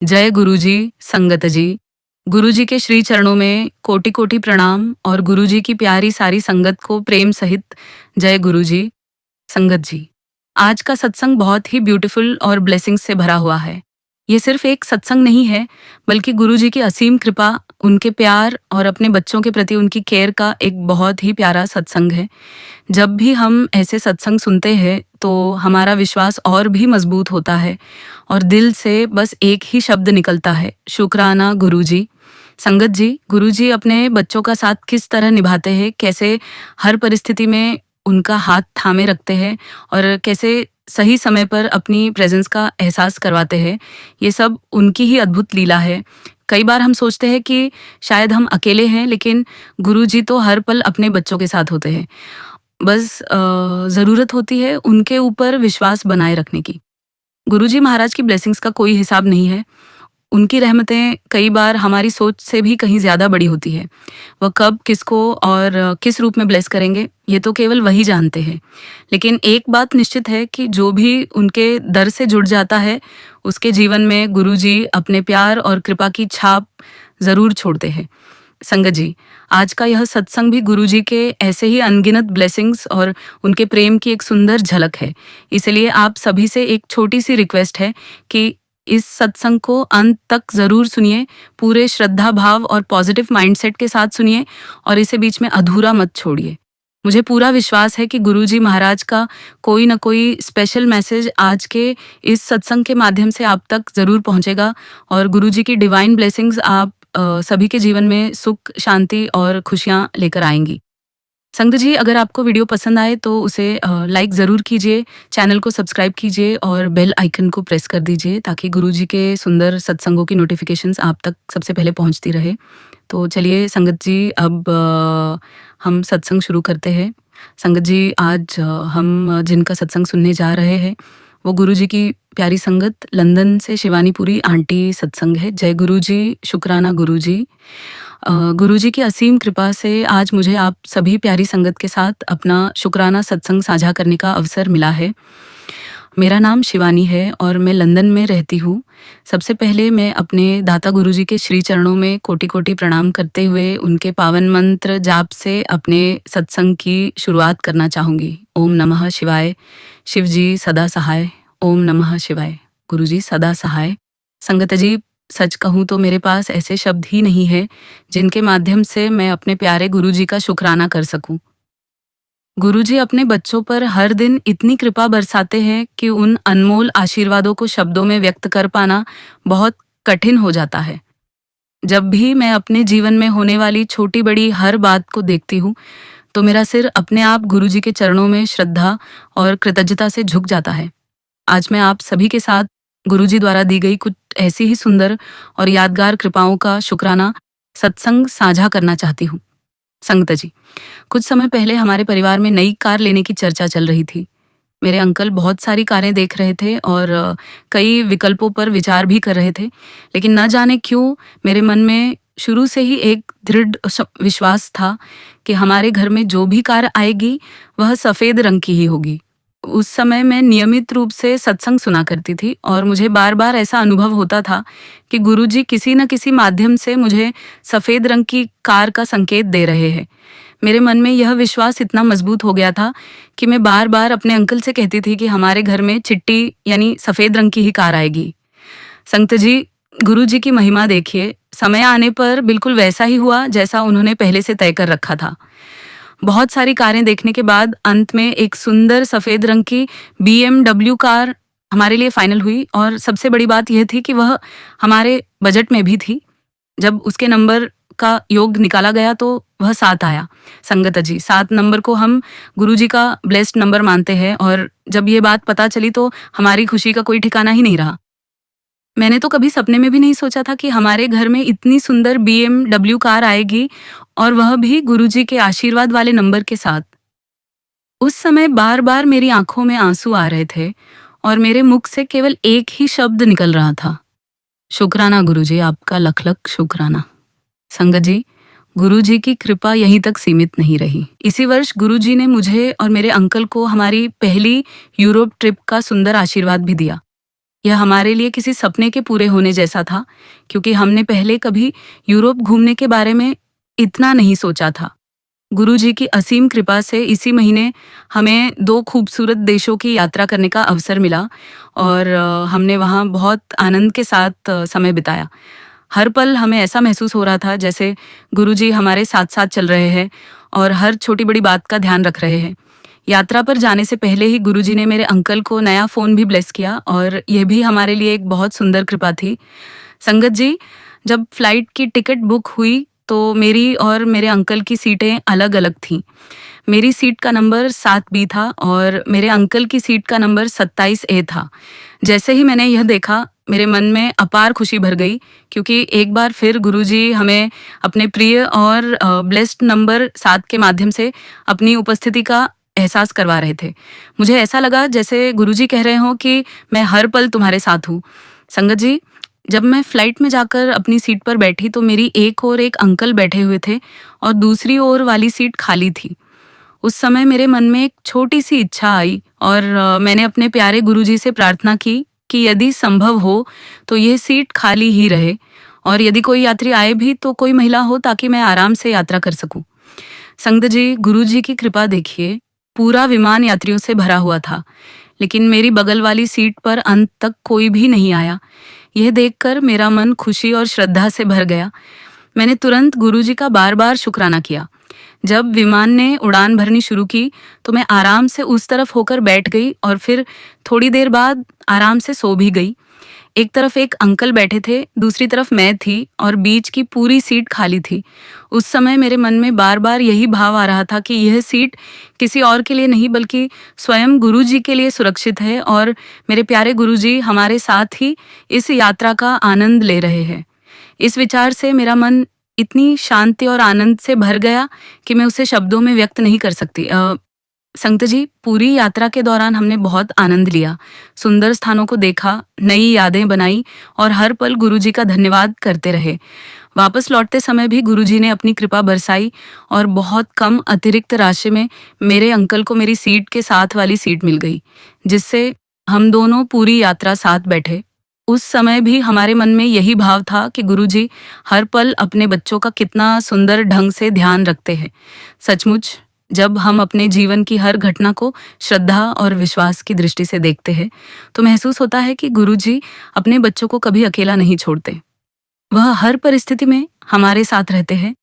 जय गुरुजी, संगत जी। गुरुजी के श्री चरणों में कोटि कोटि प्रणाम और गुरुजी की प्यारी सारी संगत को प्रेम सहित जय गुरुजी, संगत जी। आज का सत्संग बहुत ही ब्यूटीफुल और ब्लेसिंग्स से भरा हुआ है। ये सिर्फ एक सत्संग नहीं है, बल्कि गुरुजी की असीम कृपा, उनके प्यार और अपने बच्चों के प्रति उनकी केयर का एक बहुत ही प्यारा सत्संग है। जब भी हम ऐसे सत्संग सुनते हैं तो हमारा विश्वास और भी मजबूत होता है और दिल से बस एक ही शब्द निकलता है, शुक्राना गुरुजी। संगत जी, गुरुजी अपने बच्चों का साथ किस तरह निभाते हैं, कैसे हर परिस्थिति में उनका हाथ थामे रखते हैं और कैसे सही समय पर अपनी प्रेजेंस का एहसास करवाते हैं, ये सब उनकी ही अद्भुत लीला है। कई बार हम सोचते हैं कि शायद हम अकेले हैं, लेकिन गुरुजी तो हर पल अपने बच्चों के साथ होते हैं। बस ज़रूरत होती है उनके ऊपर विश्वास बनाए रखने की। गुरुजी महाराज की ब्लेसिंग्स का कोई हिसाब नहीं है। उनकी रहमतें कई बार हमारी सोच से भी कहीं ज़्यादा बड़ी होती है। वह कब, किसको और किस रूप में ब्लेस करेंगे, ये तो केवल वही जानते हैं। लेकिन एक बात निश्चित है कि जो भी उनके दर से जुड़ जाता है, उसके जीवन में गुरुजी अपने प्यार और कृपा की छाप ज़रूर छोड़ते हैं। संगत जी, आज का यह सत्संग भी गुरुजी के ऐसे ही अनगिनत ब्लेसिंग्स और उनके प्रेम की एक सुंदर झलक है। इसलिए आप सभी से एक छोटी सी रिक्वेस्ट है कि इस सत्संग को अंत तक ज़रूर सुनिए, पूरे श्रद्धा भाव और पॉजिटिव माइंडसेट के साथ सुनिए और इसे बीच में अधूरा मत छोड़िए। मुझे पूरा विश्वास है कि गुरुजी महाराज का कोई न कोई स्पेशल मैसेज आज के इस सत्संग के माध्यम से आप तक ज़रूर पहुंचेगा और गुरुजी की डिवाइन ब्लेसिंग्स आप सभी के जीवन में सुख, शांति और खुशियाँ लेकर आएंगी। संगत जी, अगर आपको वीडियो पसंद आए तो उसे लाइक ज़रूर कीजिए, चैनल को सब्सक्राइब कीजिए और बेल आइकन को प्रेस कर दीजिए ताकि गुरुजी के सुंदर सत्संगों की नोटिफिकेशंस आप तक सबसे पहले पहुंचती रहे। तो चलिए संगत जी, अब हम सत्संग शुरू करते हैं। संगत जी, आज हम जिनका सत्संग सुनने जा रहे हैं वो गुरुजी की प्यारी संगत लंदन से शिवानीपुरी आंटी सत्संग है। जय गुरुजी, शुक्राना गुरुजी। गुरुजी की असीम कृपा से आज मुझे आप सभी प्यारी संगत के साथ अपना शुक्राना सत्संग साझा करने का अवसर मिला है। मेरा नाम शिवानी है और मैं लंदन में रहती हूँ। सबसे पहले मैं अपने दाता गुरुजी के श्री चरणों में कोटि कोटि प्रणाम करते हुए उनके पावन मंत्र जाप से अपने सत्संग की शुरुआत करना चाहूँगी। ओम नमः शिवाय। शिव जी सदा सहाय। ओम नमः शिवाय। गुरुजी सदा सहाय। संगत जी, सच कहूँ तो मेरे पास ऐसे शब्द ही नहीं है जिनके माध्यम से मैं अपने प्यारे गुरुजी का शुक्राना कर सकूं। गुरुजी अपने बच्चों पर हर दिन इतनी कृपा बरसाते हैं कि उन अनमोल आशीर्वादों को शब्दों में व्यक्त कर पाना बहुत कठिन हो जाता है। जब भी मैं अपने जीवन में होने वाली छोटी बड़ी हर बात को देखती हूँ तो मेरा सिर अपने आप गुरुजी के चरणों में श्रद्धा और कृतज्ञता से झुक जाता है। आज मैं आप सभी के साथ गुरुजी द्वारा दी गई कुछ ऐसी ही सुंदर और यादगार कृपाओं का शुक्राना सत्संग साझा करना चाहती हूँ। संगत जी, कुछ समय पहले हमारे परिवार में नई कार लेने की चर्चा चल रही थी। मेरे अंकल बहुत सारी कारें देख रहे थे और कई विकल्पों पर विचार भी कर रहे थे, लेकिन न जाने क्यों मेरे मन में शुरू से ही एक दृढ़ विश्वास था कि हमारे घर में जो भी कार आएगी वह सफ़ेद रंग की ही होगी। उस समय मैं नियमित रूप से सत्संग सुना करती थी और मुझे बार बार ऐसा अनुभव होता था कि गुरुजी किसी न किसी माध्यम से मुझे सफ़ेद रंग की कार का संकेत दे रहे हैं। मेरे मन में यह विश्वास इतना मजबूत हो गया था कि मैं बार बार अपने अंकल से कहती थी कि हमारे घर में चिट्टी यानी सफ़ेद रंग की ही कार आएगी। संत जी, गुरुजी की महिमा देखिए, समय आने पर बिल्कुल वैसा ही हुआ जैसा उन्होंने पहले से तय कर रखा था। बहुत सारी कारें देखने के बाद अंत में एक सुंदर सफ़ेद रंग की BMW कार हमारे लिए फाइनल हुई और सबसे बड़ी बात यह थी कि वह हमारे बजट में भी थी। जब उसके नंबर का योग निकाला गया तो वह 7 आया। संगत जी, 7 नंबर को हम गुरुजी का ब्लेस्ड नंबर मानते हैं और जब ये बात पता चली तो हमारी खुशी का कोई ठिकाना ही नहीं रहा। मैंने तो कभी सपने में भी नहीं सोचा था कि हमारे घर में इतनी सुंदर BMW कार आएगी और वह भी गुरुजी के आशीर्वाद वाले नंबर के साथ। उस समय बार बार मेरी आंखों में आंसू आ रहे थे और मेरे मुख से केवल एक ही शब्द निकल रहा था, शुक्राना गुरुजी, आपका लख लख शुक्राना। संगत जी, गुरुजी की कृपा यहीं तक सीमित नहीं रही। इसी वर्ष गुरुजी ने मुझे और मेरे अंकल को हमारी पहली यूरोप ट्रिप का सुंदर आशीर्वाद भी दिया। यह हमारे लिए किसी सपने के पूरे होने जैसा था, क्योंकि हमने पहले कभी यूरोप घूमने के बारे में इतना नहीं सोचा था। गुरुजी की असीम कृपा से इसी महीने हमें 2 खूबसूरत देशों की यात्रा करने का अवसर मिला और हमने वहाँ बहुत आनंद के साथ समय बिताया। हर पल हमें ऐसा महसूस हो रहा था जैसे गुरुजी हमारे साथ-साथ चल रहे हैं और हर छोटी-बड़ी बात का ध्यान रख रहे हैं। यात्रा पर जाने से पहले ही गुरुजी ने मेरे अंकल को नया फ़ोन भी ब्लेस किया और यह भी हमारे लिए एक बहुत सुंदर कृपा थी। संगत जी, जब फ्लाइट की टिकट बुक हुई तो मेरी और मेरे अंकल की सीटें अलग-अलग थीं। मेरी सीट का नंबर 7B था और मेरे अंकल की सीट का नंबर 27A था। जैसे ही मैंने यह देखा, मेरे मन में अपार खुशी भर गई, क्योंकि एक बार फिर गुरुजी हमें अपने प्रिय और ब्लेस्ड नंबर 7 के माध्यम से अपनी उपस्थिति का एहसास करवा रहे थे। मुझे ऐसा लगा जैसे गुरुजी कह रहे हों कि मैं हर पल तुम्हारे साथ हूँ। संगत जी, जब मैं फ्लाइट में जाकर अपनी सीट पर बैठी तो मेरी एक ओर एक अंकल बैठे हुए थे और दूसरी ओर वाली सीट खाली थी। उस समय मेरे मन में एक छोटी-सी इच्छा आई और मैंने अपने प्यारे गुरुजी से प्रार्थना की कि यदि संभव हो तो यह सीट खाली ही रहे और यदि कोई यात्री आए भी तो कोई महिला हो, ताकि मैं आराम से यात्रा कर सकूं। संगत जी, गुरुजी की कृपा देखिए, पूरा विमान यात्रियों से भरा हुआ था, लेकिन मेरी बगल वाली सीट पर अंत तक कोई भी नहीं आया। यह देखकर मेरा मन खुशी और श्रद्धा से भर गया। मैंने तुरंत गुरुजी का बार-बार शुक्राना किया। जब विमान ने उड़ान भरनी शुरू की तो मैं आराम से उस तरफ होकर बैठ गई और फिर थोड़ी देर बाद आराम से सो भी गई। एक तरफ एक अंकल बैठे थे, दूसरी तरफ मैं थी और बीच की पूरी सीट खाली थी। उस समय मेरे मन में बार-बार यही भाव आ रहा था कि यह सीट किसी और के लिए नहीं बल्कि स्वयं गुरुजी के लिए सुरक्षित है और मेरे प्यारे गुरुजी हमारे साथ ही इस यात्रा का आनंद ले रहे हैं। इस विचार से मेरा मन इतनी शांति और आनंद से भर गया कि मैं उसे शब्दों में व्यक्त नहीं कर सकती। संगत जी, पूरी यात्रा के दौरान हमने बहुत आनंद लिया, सुंदर स्थानों को देखा, नई यादें बनाई और हर पल गुरुजी का धन्यवाद करते रहे। वापस लौटते समय भी गुरुजी ने अपनी कृपा बरसाई और बहुत कम अतिरिक्त राशि में मेरे अंकल को मेरी सीट के साथ वाली सीट मिल गई, जिससे हम दोनों पूरी यात्रा साथ बैठे। उस समय भी हमारे मन में यही भाव था कि गुरुजी हर पल अपने बच्चों का कितना सुंदर ढंग से ध्यान रखते हैं। सचमुच, जब हम अपने जीवन की हर घटना को श्रद्धा और विश्वास की दृष्टि से देखते हैं तो महसूस होता है कि गुरुजी अपने बच्चों को कभी अकेला नहीं छोड़ते। वह हर परिस्थिति में हमारे साथ रहते हैं,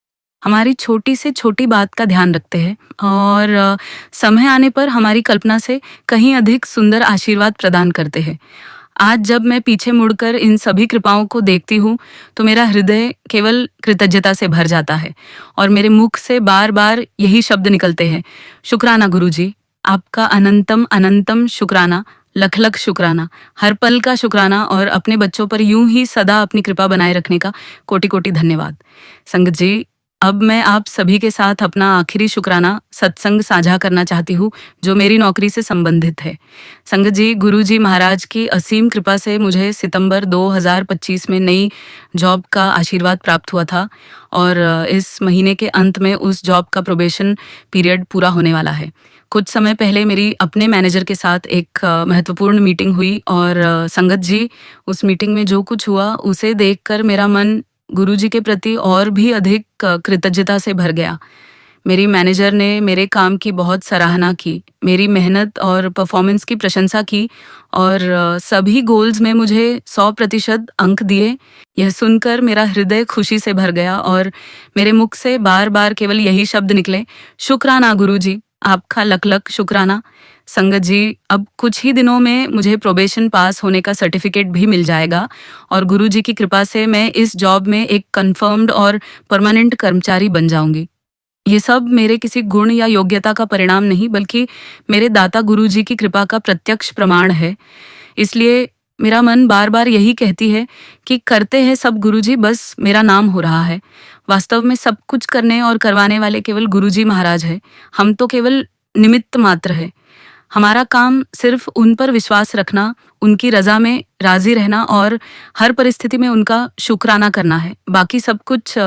हमारी छोटी से छोटी बात का ध्यान रखते हैं और समय आने पर हमारी कल्पना से कहीं अधिक सुंदर आशीर्वाद प्रदान करते हैं। आज जब मैं पीछे मुड़कर इन सभी कृपाओं को देखती हूँ तो मेरा हृदय केवल कृतज्ञता से भर जाता है और मेरे मुख से बार-बार यही शब्द निकलते हैं, शुक्राना गुरुजी, आपका अनंतम अनंतम शुक्राना, लख-लख शुक्राना, हर पल का शुक्राना और अपने बच्चों पर यूं ही सदा अपनी कृपा बनाए रखने का कोटि-कोटि धन्यवाद। संगत जी, अब मैं आप सभी के साथ अपना आखिरी शुक्राना सत्संग साझा करना चाहती हूँ, जो मेरी नौकरी से संबंधित है। संगत जी, गुरुजी महाराज की असीम कृपा से मुझे सितंबर 2025 में नई जॉब का आशीर्वाद प्राप्त हुआ था और इस महीने के अंत में उस जॉब का प्रोबेशन पीरियड पूरा होने वाला है। कुछ समय पहले मेरी अपने मैनेजर के साथ एक महत्वपूर्ण मीटिंग हुई और संगत जी, उस मीटिंग में जो कुछ हुआ उसे देखकर मेरा मन गुरुजी के प्रति और भी अधिक कृतज्ञता से भर गया। मेरी मैनेजर ने मेरे काम की बहुत सराहना की, मेरी मेहनत और परफॉर्मेंस की प्रशंसा की और सभी गोल्स में मुझे 100% अंक दिए। यह सुनकर मेरा हृदय खुशी से भर गया और मेरे मुख से बार-बार केवल यही शब्द निकले, शुक्राना गुरुजी, आपका लख-लख शुक्राना। संगत जी, अब कुछ ही दिनों में मुझे प्रोबेशन पास होने का सर्टिफिकेट भी मिल जाएगा और गुरुजी की कृपा से मैं इस जॉब में एक कंफर्म्ड और परमानेंट कर्मचारी बन जाऊंगी। ये सब मेरे किसी गुण या योग्यता का परिणाम नहीं बल्कि मेरे दाता गुरुजी की कृपा का प्रत्यक्ष प्रमाण है। इसलिए मेरा मन बार-बार यही कहती है कि करते हैं सब गुरुजी, बस मेरा नाम हो रहा है। वास्तव में सब कुछ करने और करवाने वाले केवल गुरुजी महाराज है। हम तो केवल निमित्त मात्र है। हमारा काम सिर्फ उन पर विश्वास रखना, उनकी रजा में राजी रहना और हर परिस्थिति में उनका शुक्राना करना है। बाकी सब कुछ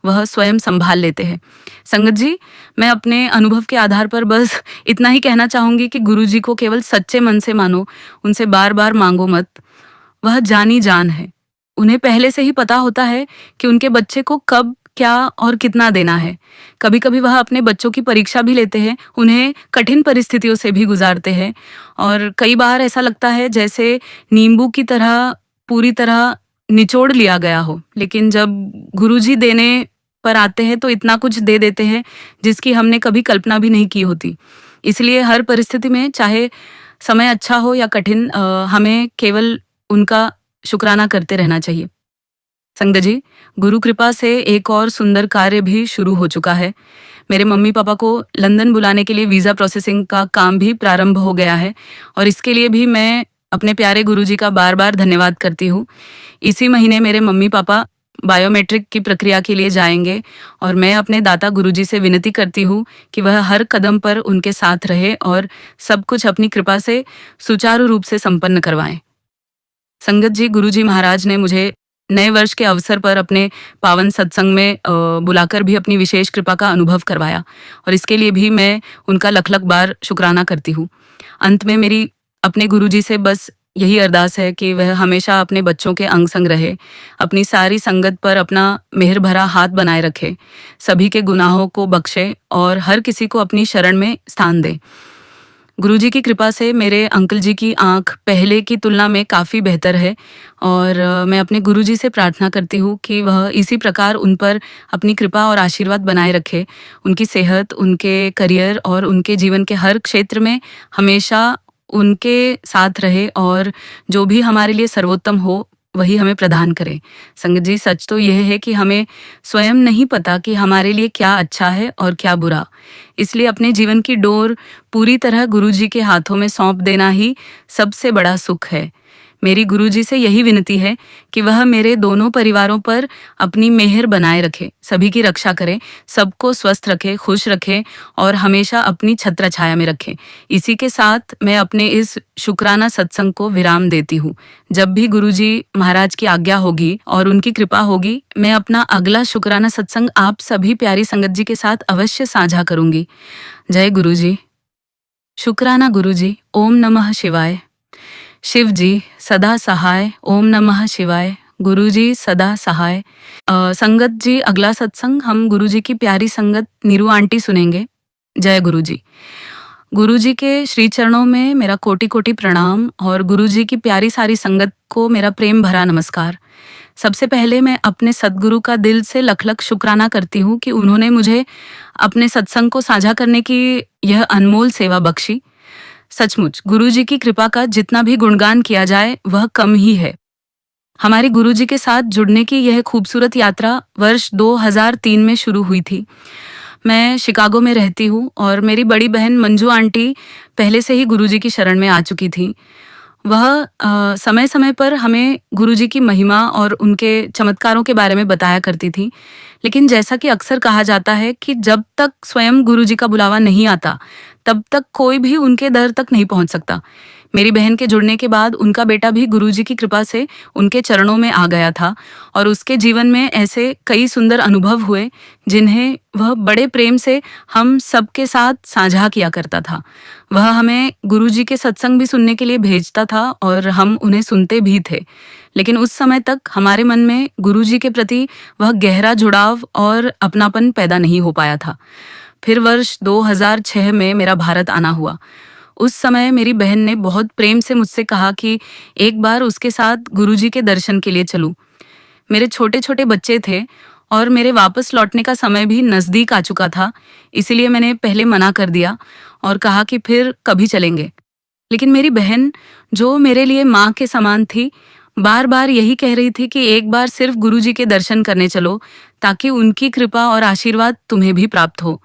वह स्वयं संभाल लेते हैं। संगत जी, मैं अपने अनुभव के आधार पर बस इतना ही कहना चाहूंगी कि गुरुजी को केवल सच्चे मन से मानो, उनसे बार-बार मांगो मत। वह जानी जान है। उन्हें पहले से ही पता होता है कि उनके बच्चे को कब, क्या और कितना देना है। कभी-कभी वह अपने बच्चों की परीक्षा भी लेते हैं, उन्हें कठिन परिस्थितियों से भी गुज़ारते हैं और कई बार ऐसा लगता है जैसे नींबू की तरह पूरी तरह निचोड़ लिया गया हो। लेकिन जब गुरुजी देने पर आते हैं तो इतना कुछ दे देते हैं जिसकी हमने कभी कल्पना भी नहीं की होती। इसलिए हर परिस्थिति में, चाहे समय अच्छा हो या कठिन, हमें केवल उनका शुक्राना करते रहना चाहिए। संगत जी, गुरु कृपा से एक और सुंदर कार्य भी शुरू हो चुका है। मेरे मम्मी पापा को लंदन बुलाने के लिए वीज़ा प्रोसेसिंग का काम भी प्रारंभ हो गया है और इसके लिए भी मैं अपने प्यारे गुरुजी का बार-बार धन्यवाद करती हूँ। इसी महीने मेरे मम्मी पापा बायोमेट्रिक की प्रक्रिया के लिए जाएंगे और मैं अपने दाता गुरुजी से विनती करती हूँ कि वह हर कदम पर उनके साथ रहे और सब कुछ अपनी कृपा से सुचारू रूप से संपन्न करवाएं। संगत जी, गुरुजी महाराज ने मुझे नए वर्ष के अवसर पर अपने पावन सत्संग में बुलाकर भी अपनी विशेष कृपा का अनुभव करवाया और इसके लिए भी मैं उनका लख-लख बार शुक्राना करती हूँ। अंत में मेरी अपने गुरुजी से बस यही अरदास है कि वह हमेशा अपने बच्चों के अंग संग रहे, अपनी सारी संगत पर अपना मेहर भरा हाथ बनाए रखे, सभी के गुनाहों को बख्शे और हर किसी को अपनी शरण में स्थान दे। गुरुजी की कृपा से मेरे अंकल जी की आंख पहले की तुलना में काफ़ी बेहतर है और मैं अपने गुरुजी से प्रार्थना करती हूँ कि वह इसी प्रकार उन पर अपनी कृपा और आशीर्वाद बनाए रखे। उनकी सेहत, उनके करियर और उनके जीवन के हर क्षेत्र में हमेशा उनके साथ रहे और जो भी हमारे लिए सर्वोत्तम हो वही हमें प्रदान करे। संगत जी, सच तो यह है कि हमें स्वयं नहीं पता कि हमारे लिए क्या अच्छा है और क्या बुरा। इसलिए अपने जीवन की डोर पूरी तरह गुरुजी के हाथों में सौंप देना ही सबसे बड़ा सुख है। मेरी गुरुजी से यही विनती है कि वह मेरे दोनों परिवारों पर अपनी मेहर बनाए रखे, सभी की रक्षा करे, सबको स्वस्थ रखे, खुश रखे और हमेशा अपनी छत्र छाया में रखे। इसी के साथ मैं अपने इस शुक्राना सत्संग को विराम देती हूँ। जब भी गुरुजी महाराज की आज्ञा होगी और उनकी कृपा होगी, मैं अपना अगला शुक्राना सत्संग आप सभी प्यारी संगत जी के साथ अवश्य साझा करूंगी। जय गुरुजी। शुक्राना गुरुजी। ओम नमः शिवाय। शिव जी सदा सहाय। ओम नमः शिवाय। गुरुजी सदा सहाय। संगत जी, अगला सत्संग हम गुरुजी की प्यारी संगत नीरू आंटी सुनेंगे। जय गुरुजी। गुरुजी के श्री चरणों में मेरा कोटि-कोटि प्रणाम और गुरुजी की प्यारी सारी संगत को मेरा प्रेम भरा नमस्कार। सबसे पहले मैं अपने सद्गुरु का दिल से लख-लख शुक्राना करती हूँ कि उन्होंने मुझे अपने सत्संग को साझा करने की यह अनमोल सेवा बख्शी। सचमुच गुरुजी की कृपा का जितना भी गुणगान किया जाए वह कम ही है। हमारी गुरुजी के साथ जुड़ने की यह खूबसूरत यात्रा वर्ष 2003 में शुरू हुई थी। मैं शिकागो में रहती हूँ और मेरी बड़ी बहन मंजू आंटी पहले से ही गुरुजी की शरण में आ चुकी थी। वह समय समय पर हमें गुरुजी की महिमा और उनके चमत्कारों के बारे में बताया करती थी। लेकिन जैसा कि अक्सर कहा जाता है कि जब तक स्वयं गुरुजी का बुलावा नहीं आता तब तक कोई भी उनके दर तक नहीं पहुंच सकता। मेरी बहन के जुड़ने के बाद उनका बेटा भी गुरुजी की कृपा से उनके चरणों में आ गया था और उसके जीवन में ऐसे कई सुंदर अनुभव हुए जिन्हें वह बड़े प्रेम से हम सबके साथ साझा किया करता था। वह हमें गुरुजी के सत्संग भी सुनने के लिए भेजता था और हम उन्हें सुनते भी थे। लेकिन उस समय तक हमारे मन में गुरुजी के प्रति वह गहरा जुड़ाव और अपनापन पैदा नहीं हो पाया था। फिर वर्ष 2006 में मेरा भारत आना हुआ। उस समय मेरी बहन ने बहुत प्रेम से मुझसे कहा कि एक बार उसके साथ गुरुजी के दर्शन के लिए चलूं। मेरे छोटे छोटे बच्चे थे और मेरे वापस लौटने का समय भी नज़दीक आ चुका था, इसीलिए मैंने पहले मना कर दिया और कहा कि फिर कभी चलेंगे। लेकिन मेरी बहन, जो मेरे लिए माँ के समान थी, बार बार यही कह रही थी कि एक बार सिर्फ गुरुजी के दर्शन करने चलो ताकि उनकी कृपा और आशीर्वाद तुम्हें भी प्राप्त हो।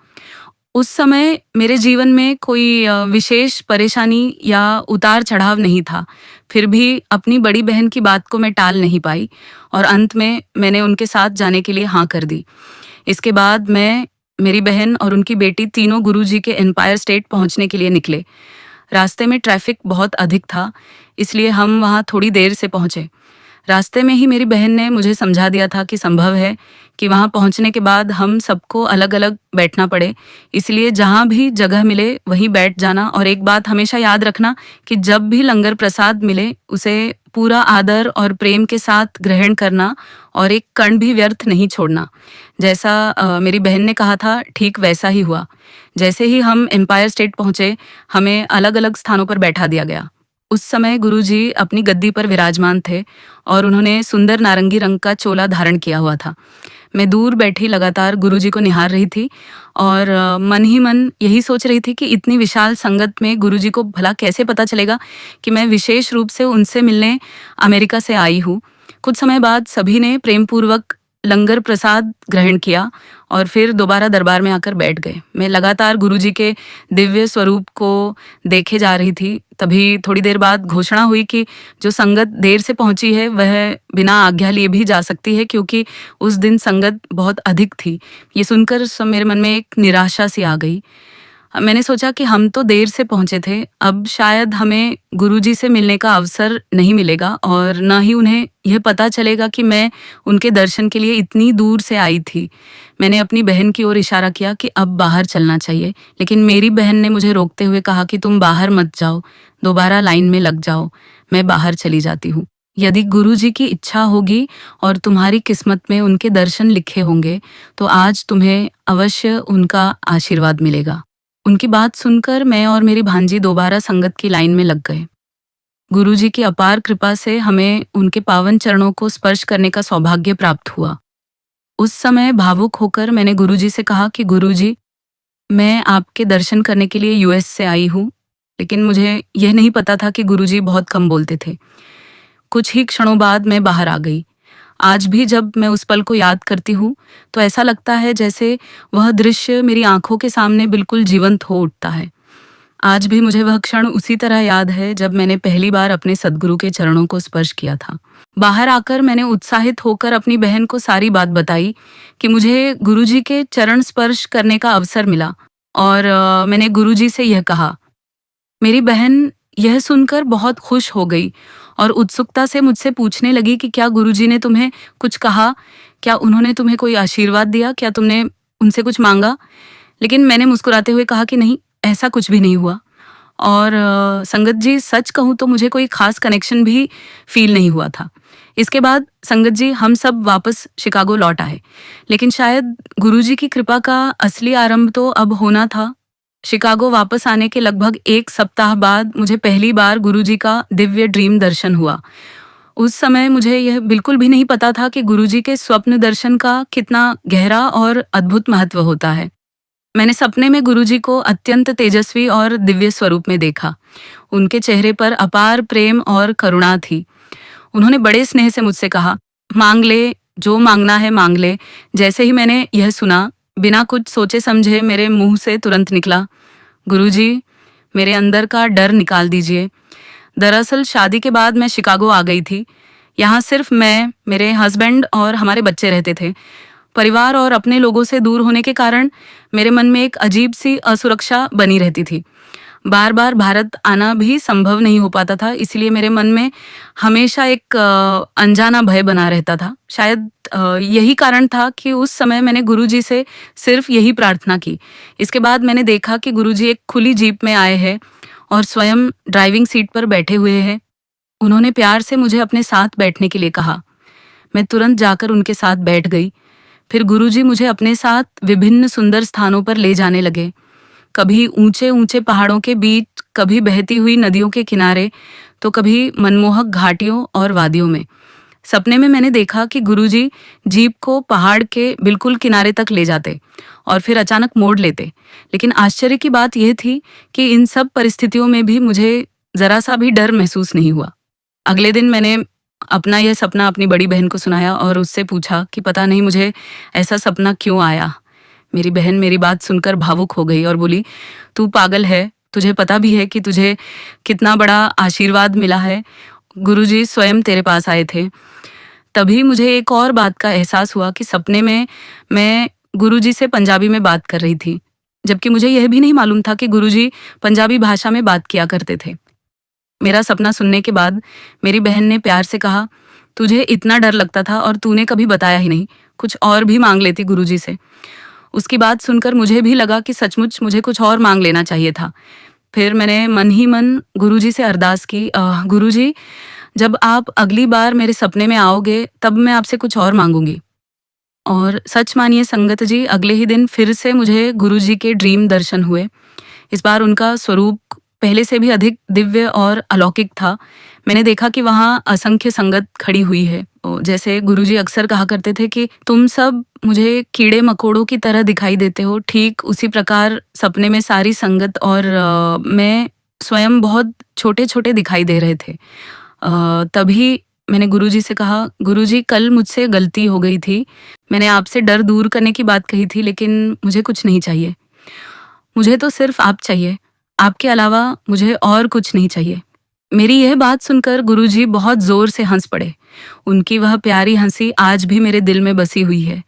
उस समय मेरे जीवन में कोई विशेष परेशानी या उतार चढ़ाव नहीं था। फिर भी अपनी बड़ी बहन की बात को मैं टाल नहीं पाई और अंत में मैंने उनके साथ जाने के लिए हाँ कर दी। इसके बाद मैं, मेरी बहन और उनकी बेटी तीनों गुरुजी के एम्पायर स्टेट पहुंचने के लिए निकले। रास्ते में ट्रैफिक बहुत अधिक था, इसलिए हम वहाँ थोड़ी देर से पहुँचे। रास्ते में ही मेरी बहन ने मुझे समझा दिया था कि संभव है कि वहाँ पहुँचने के बाद हम सबको अलग-अलग बैठना पड़े, इसलिए जहाँ भी जगह मिले वहीं बैठ जाना और एक बात हमेशा याद रखना कि जब भी लंगर प्रसाद मिले, उसे पूरा आदर और प्रेम के साथ ग्रहण करना और एक कण भी व्यर्थ नहीं छोड़ना। जैसा मेरी बहन ने कहा था, ठीक वैसा ही हुआ। जैसे ही हम एम्पायर स्टेट पहुँचे, हमें अलग-अलग स्थानों पर बैठा दिया गया। उस समय गुरुजी अपनी गद्दी पर विराजमान थे और उन्होंने सुंदर नारंगी रंग का चोला धारण किया हुआ था। मैं दूर बैठी लगातार गुरुजी को निहार रही थी और मन ही मन यही सोच रही थी कि इतनी विशाल संगत में गुरुजी को भला कैसे पता चलेगा कि मैं विशेष रूप से उनसे मिलने अमेरिका से आई हूँ। कुछ समय बाद सभी ने प्रेमपूर्वक लंगर प्रसाद ग्रहण किया और फिर दोबारा दरबार में आकर बैठ गए। मैं लगातार गुरुजी के दिव्य स्वरूप को देखे जा रही थी। तभी थोड़ी देर बाद घोषणा हुई कि जो संगत देर से पहुंची है वह बिना आज्ञा लिए भी जा सकती है, क्योंकि उस दिन संगत बहुत अधिक थी। ये सुनकर मेरे मन में एक निराशा सी आ गई। मैंने सोचा कि हम तो देर से पहुंचे थे, अब शायद हमें गुरुजी से मिलने का अवसर नहीं मिलेगा और न ही उन्हें यह पता चलेगा कि मैं उनके दर्शन के लिए इतनी दूर से आई थी। मैंने अपनी बहन की ओर इशारा किया कि अब बाहर चलना चाहिए, लेकिन मेरी बहन ने मुझे रोकते हुए कहा कि तुम बाहर मत जाओ, दोबारा लाइन में लग जाओ, मैं बाहर चली जाती हूँ। यदि गुरुजी की इच्छा होगी और तुम्हारी किस्मत में उनके दर्शन लिखे होंगे, तो आज तुम्हें अवश्य उनका आशीर्वाद मिलेगा। उनकी बात सुनकर मैं और मेरी भांजी दोबारा संगत की लाइन में लग गए। गुरुजी की अपार कृपा से हमें उनके पावन चरणों को स्पर्श करने का सौभाग्य प्राप्त हुआ। उस समय भावुक होकर मैंने गुरुजी से कहा कि गुरुजी, मैं आपके दर्शन करने के लिए यूएस से आई हूँ, लेकिन मुझे यह नहीं पता था कि गुरुजी बहुत कम बोलते थे। कुछ ही क्षणों बाद मैं बाहर आ गई। आज भी जब मैं उस पल को याद करती हूँ तो ऐसा लगता है जैसे वह दृश्य मेरी आंखों के सामने बिल्कुल जीवंत हो उठता है। आज भी मुझे वह क्षण उसी तरह याद है जब मैंने पहली बार अपने सद्गुरु के चरणों को स्पर्श किया था। बाहर आकर मैंने उत्साहित होकर अपनी बहन को सारी बात बताई कि मुझे गुरुजी के चरण स्पर्श करने का अवसर मिला और मैंने गुरुजी से यह कहा। मेरी बहन यह सुनकर बहुत खुश हो गई और उत्सुकता से मुझसे पूछने लगी कि क्या गुरुजी ने तुम्हें कुछ कहा? क्या उन्होंने तुम्हें कोई आशीर्वाद दिया? क्या तुमने उनसे कुछ मांगा? लेकिन मैंने मुस्कुराते हुए कहा कि नहीं, ऐसा कुछ भी नहीं हुआ। और संगत जी, सच कहूँ तो मुझे कोई खास कनेक्शन भी फील नहीं हुआ था। इसके बाद संगत जी हम सब वापस शिकागो लौट आए, लेकिन शायद गुरुजी की कृपा का असली आरंभ तो अब होना था। शिकागो वापस आने के लगभग 1 सप्ताह बाद मुझे पहली बार गुरुजी का दिव्य ड्रीम दर्शन हुआ। उस समय मुझे यह बिल्कुल भी नहीं पता था कि गुरुजी के स्वप्न दर्शन का कितना गहरा और अद्भुत महत्व होता है। मैंने सपने में गुरुजी को अत्यंत तेजस्वी और दिव्य स्वरूप में देखा। उनके चेहरे पर अपार प्रेम और करुणा थी। उन्होंने बड़े स्नेह से मुझसे कहा, मांग ले, जो मांगना है मांग ले। जैसे ही मैंने यह सुना, बिना कुछ सोचे समझे मेरे मुंह से तुरंत निकला, गुरुजी, मेरे अंदर का डर निकाल दीजिए। दरअसल शादी के बाद मैं शिकागो आ गई थी। यहाँ सिर्फ मैं, मेरे हस्बैंड और हमारे बच्चे रहते थे। परिवार और अपने लोगों से दूर होने के कारण मेरे मन में एक अजीब सी असुरक्षा बनी रहती थी। बार बार भारत आना भी संभव नहीं हो पाता था, इसलिए मेरे मन में हमेशा एक अनजाना भय बना रहता था। शायद यही कारण था कि उस समय मैंने गुरुजी से सिर्फ यही प्रार्थना की। इसके बाद मैंने देखा कि गुरुजी एक खुली जीप में आए हैं और स्वयं ड्राइविंग सीट पर बैठे हुए हैं। उन्होंने प्यार से मुझे अपने साथ बैठने के लिए कहा। मैं तुरंत जाकर उनके साथ बैठ गई। फिर गुरुजी मुझे अपने साथ विभिन्न सुंदर स्थानों पर ले जाने लगे। कभी ऊंचे ऊंचे पहाड़ों के बीच, कभी बहती हुई नदियों के किनारे, तो कभी मनमोहक घाटियों और वादियों में। सपने में मैंने देखा कि गुरुजी जीप को पहाड़ के बिल्कुल किनारे तक ले जाते और फिर अचानक मोड़ लेते। लेकिन आश्चर्य की बात यह थी कि इन सब परिस्थितियों में भी मुझे जरा सा भी डर महसूस नहीं हुआ। अगले दिन मैंने अपना यह सपना अपनी बड़ी बहन को सुनाया और उससे पूछा कि पता नहीं मुझे ऐसा सपना क्यों आया। मेरी बहन मेरी बात सुनकर भावुक हो गई और बोली, तू पागल है, तुझे पता भी है कि तुझे कितना बड़ा आशीर्वाद मिला है। गुरुजी स्वयं तेरे पास आए थे। तभी मुझे एक और बात का एहसास हुआ कि सपने में मैं गुरुजी से पंजाबी में बात कर रही थी, जबकि मुझे यह भी नहीं मालूम था कि गुरुजी पंजाबी भाषा में बात किया करते थे। मेरा सपना सुनने के बाद मेरी बहन ने प्यार से कहा, तुझे इतना डर लगता था और तूने कभी बताया ही नहीं। कुछ और भी मांग लेती गुरुजी से। उसकी बात सुनकर मुझे भी लगा कि सचमुच मुझे कुछ और मांग लेना चाहिए था। फिर मैंने मन ही मन गुरुजी से अरदास की, गुरुजी, जब आप अगली बार मेरे सपने में आओगे तब मैं आपसे कुछ और मांगूंगी। और सच मानिए संगत जी, अगले ही दिन फिर से मुझे गुरुजी के ड्रीम दर्शन हुए। इस बार उनका स्वरूप पहले से भी अधिक दिव्य और अलौकिक था। मैंने देखा कि वहाँ असंख्य संगत खड़ी हुई है। जैसे गुरुजी अक्सर कहा करते थे कि तुम सब मुझे कीड़े मकोड़ों की तरह दिखाई देते हो, ठीक उसी प्रकार सपने में सारी संगत और मैं स्वयं बहुत छोटे छोटे दिखाई दे रहे थे। तभी मैंने गुरुजी से कहा, गुरुजी कल मुझसे गलती हो गई थी। मैंने आपसे डर दूर करने की बात कही थी, लेकिन मुझे कुछ नहीं चाहिए। मुझे तो सिर्फ आप चाहिए। आपके अलावा मुझे और कुछ नहीं चाहिए। मेरी यह बात सुनकर गुरुजी बहुत जोर से हंस पड़े। उनकी वह प्यारी हंसी आज भी मेरे दिल में बसी हुई है।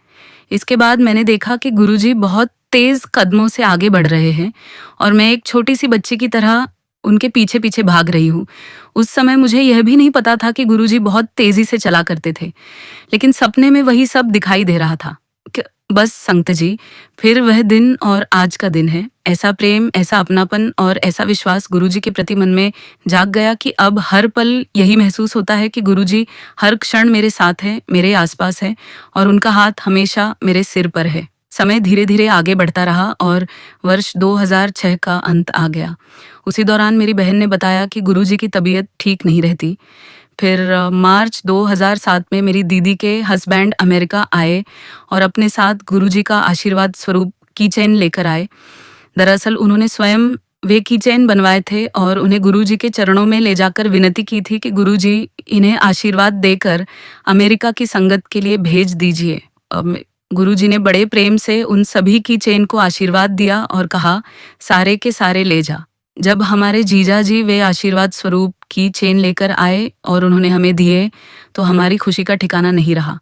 इसके बाद मैंने देखा कि गुरुजी बहुत तेज कदमों से आगे बढ़ रहे हैं और मैं एक छोटी सी बच्ची की तरह उनके पीछे पीछे भाग रही हूँ। उस समय मुझे यह भी नहीं पता था कि गुरुजी बहुत तेजी से चला करते थे, लेकिन सपने में वही सब दिखाई दे रहा था। बस संत जी, फिर वह दिन और आज का दिन है। ऐसा प्रेम, ऐसा अपनापन और ऐसा विश्वास गुरुजी के प्रति मन में जाग गया कि अब हर पल यही महसूस होता है कि गुरुजी हर क्षण मेरे साथ है, मेरे आसपास है और उनका हाथ हमेशा मेरे सिर पर है। समय धीरे धीरे आगे बढ़ता रहा और वर्ष 2006 का अंत आ गया। उसी दौरान मेरी बहन ने बताया कि गुरुजी की तबीयत ठीक नहीं रहती। फिर मार्च 2007 में मेरी दीदी के हस्बैंड अमेरिका आए और अपने साथ गुरुजी का आशीर्वाद स्वरूप की चेन लेकर आए। दरअसल उन्होंने स्वयं वे की चेन बनवाए थे और उन्हें गुरुजी के चरणों में ले जाकर विनती की थी कि गुरुजी इन्हें आशीर्वाद देकर अमेरिका की संगत के लिए भेज दीजिए। गुरुजी ने बड़े प्रेम से उन सभी की चेन को आशीर्वाद दिया और कहा, सारे के सारे ले जा। जब हमारे जीजा जी वे आशीर्वाद स्वरूप की चेन लेकर आए और उन्होंने हमें दिए तो हमारी खुशी का ठिकाना नहीं रहा।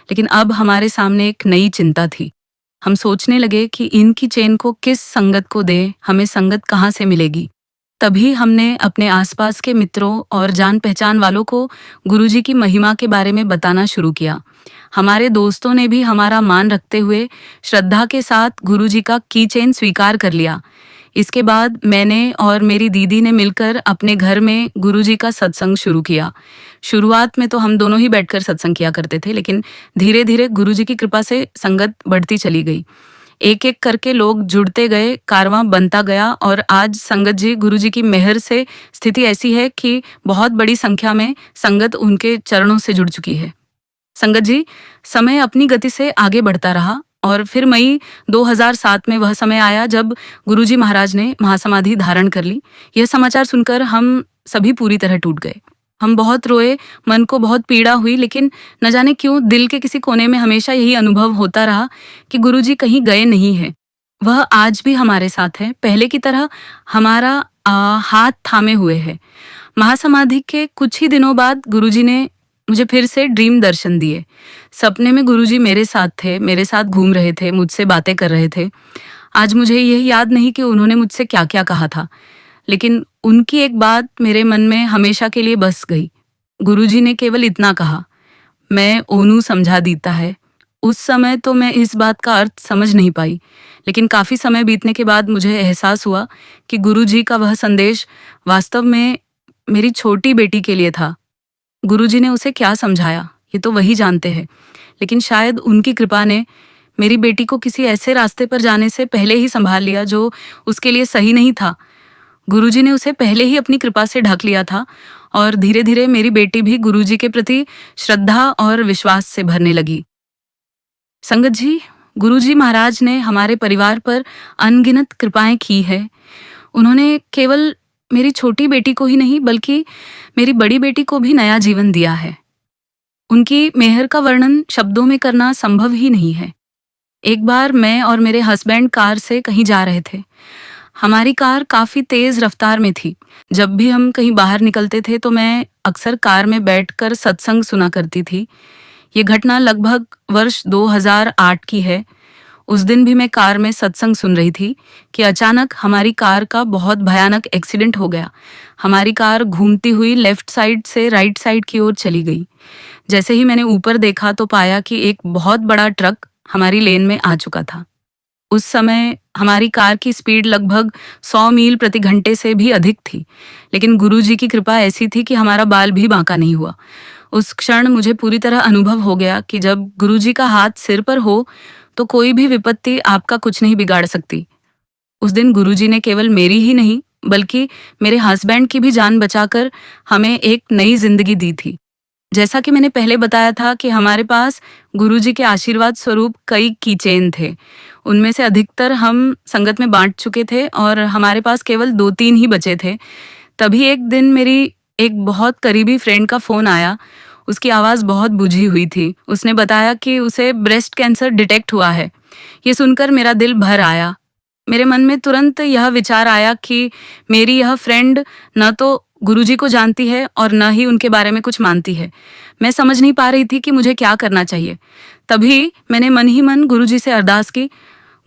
लेकिन अब हमारे सामने एक नई चिंता थी। हम सोचने लगे कि इनकी चेन को किस संगत को दें, हमें संगत कहाँ से मिलेगी। तभी हमने अपने आसपास के मित्रों और जान पहचान वालों को गुरुजी की महिमा के बारे में बताना शुरू किया। हमारे दोस्तों ने भी हमारा मान रखते हुए श्रद्धा के साथ गुरुजी का की चेन स्वीकार कर लिया। इसके बाद मैंने और मेरी दीदी ने मिलकर अपने घर में गुरुजी का सत्संग शुरू किया। शुरुआत में तो हम दोनों ही बैठकर सत्संग किया करते थे, लेकिन धीरे धीरे गुरुजी की कृपा से संगत बढ़ती चली गई। एक एक करके लोग जुड़ते गए, कारवां बनता गया और आज संगत जी गुरुजी की मेहर से स्थिति ऐसी है कि बहुत बड़ी संख्या में संगत उनके चरणों से जुड़ चुकी है। संगत जी, समय अपनी गति से आगे बढ़ता रहा और फिर मई 2007 में वह समय आया जब गुरुजी महाराज ने महासमाधि धारण कर ली। यह समाचार सुनकर हम सभी पूरी तरह टूट गए। हम बहुत रोए, मन को बहुत पीड़ा हुई, लेकिन न जाने क्यों दिल के किसी कोने में हमेशा यही अनुभव होता रहा कि गुरुजी कहीं गए नहीं है। वह आज भी हमारे साथ है, पहले की तरह हमारा हाथ थामे हुए है। महासमाधि के कुछ ही दिनों बाद गुरुजी ने मुझे फिर से ड्रीम दर्शन दिए। सपने में गुरुजी मेरे साथ थे, मेरे साथ घूम रहे थे, मुझसे बातें कर रहे थे। आज मुझे यह याद नहीं कि उन्होंने मुझसे क्या क्या कहा था, लेकिन उनकी एक बात मेरे मन में हमेशा के लिए बस गई। गुरुजी ने केवल इतना कहा, मैं ओनू समझा दीता है। उस समय तो मैं इस बात का अर्थ समझ नहीं पाई, लेकिन काफी समय बीतने के बाद मुझे एहसास हुआ कि गुरुजी का वह संदेश वास्तव में मेरी छोटी बेटी के लिए था। गुरुजी ने उसे क्या समझाया ये तो वही जानते हैं, लेकिन शायद उनकी कृपा ने मेरी बेटी को किसी ऐसे रास्ते पर जाने से पहले ही संभाल लिया जो उसके लिए सही नहीं था। गुरुजी ने उसे पहले ही अपनी कृपा से ढक लिया था और धीरे धीरे मेरी बेटी भी गुरुजी के प्रति श्रद्धा और विश्वास से भरने लगी। संगत जी, गुरुजी महाराज ने हमारे परिवार पर अनगिनत कृपाएं की है। उन्होंने केवल मेरी छोटी बेटी को ही नहीं बल्कि मेरी बड़ी बेटी को भी नया जीवन दिया है। उनकी मेहर का वर्णन शब्दों में करना संभव ही नहीं है। एक बार मैं और मेरे हस्बैंड कार से कहीं जा रहे थे। हमारी कार काफी तेज रफ्तार में थी। जब भी हम कहीं बाहर निकलते थे तो मैं अक्सर कार में बैठकर सत्संग सुना करती थी। ये घटना लगभग वर्ष 2008 की है। उस दिन भी मैं कार में सत्संग सुन रही थी कि अचानक हमारी कार का बहुत भयानक एक्सीडेंट हो गया। हमारी कार घूमती हुई लेफ्ट साइड से राइट साइड की ओर चली गई। जैसे ही मैंने ऊपर देखा तो पाया कि एक बहुत बड़ा ट्रक हमारी लेन में आ चुका था। उस समय हमारी कार की स्पीड लगभग 100 मील प्रति घंटे से भी अधिक थी, लेकिन गुरुजी की कृपा ऐसी थी कि हमारा बाल भी बांका नहीं हुआ। उस क्षण मुझे पूरी तरह अनुभव हो गया कि जब गुरुजी का हाथ सिर पर हो तो कोई भी विपत्ति आपका कुछ नहीं बिगाड़ सकती। उस दिन गुरुजी ने केवल मेरी ही नहीं बल्कि मेरे हस्बैंड की भी जान बचाकर हमें एक नई जिंदगी दी थी। जैसा कि मैंने पहले बताया था कि हमारे पास गुरुजी के आशीर्वाद स्वरूप कई कीचेन थे। उनमें से अधिकतर हम संगत में बांट चुके थे और हमारे पास केवल 2-3 ही बचे थे। तभी एक दिन मेरी एक बहुत करीबी फ्रेंड का फ़ोन आया। उसकी आवाज़ बहुत बुझी हुई थी। उसने बताया कि उसे ब्रेस्ट कैंसर डिटेक्ट हुआ है। ये सुनकर मेरा दिल भर आया। मेरे मन में तुरंत यह विचार आया कि मेरी यह फ्रेंड न तो गुरुजी को जानती है और न ही उनके बारे में कुछ मानती है। मैं समझ नहीं पा रही थी कि मुझे क्या करना चाहिए। तभी मैंने मन ही मन गुरुजी से अरदास की,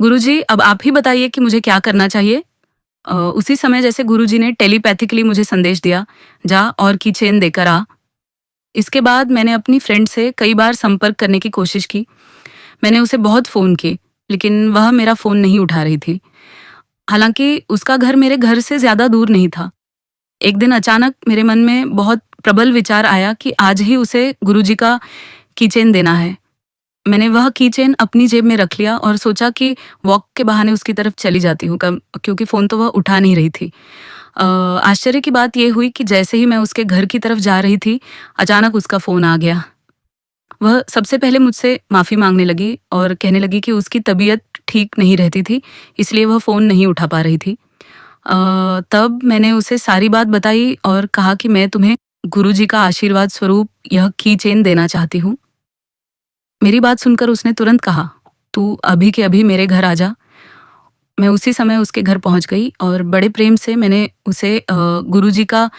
गुरुजी अब आप ही बताइए कि मुझे क्या करना चाहिए। उसी समय जैसे गुरुजी ने टेलीपैथिकली मुझे संदेश दिया, जा और कीचेन देकर आ। इसके बाद मैंने अपनी फ्रेंड से कई बार संपर्क करने की कोशिश की। मैंने उसे बहुत फ़ोन किए, लेकिन वह मेरा फ़ोन नहीं उठा रही थी। हालांकि उसका घर मेरे घर से ज़्यादा दूर नहीं था। एक दिन अचानक मेरे मन में बहुत प्रबल विचार आया कि आज ही उसे गुरुजी का कीचेन देना है। मैंने वह कीचेन अपनी जेब में रख लिया और सोचा कि वॉक के बहाने उसकी तरफ चली जाती हूँ, क्योंकि फ़ोन तो वह उठा नहीं रही थी। आश्चर्य की बात यह हुई कि जैसे ही मैं उसके घर की तरफ जा रही थी, अचानक उसका फ़ोन आ गया। वह सबसे पहले मुझसे माफ़ी मांगने लगी और कहने लगी कि उसकी तबीयत ठीक नहीं रहती थी, इसलिए वह फ़ोन नहीं उठा पा रही थी। तब मैंने उसे सारी बात बताई और कहा कि मैं तुम्हें गुरुजी का आशीर्वाद स्वरूप यह कीचेन देना चाहती हूँ। मेरी बात सुनकर उसने तुरंत कहा, तू अभी के अभी मेरे घर आ जा। मैं उसी समय उसके घर पहुंच गई और बड़े प्रेम से मैंने उसे गुरुजी का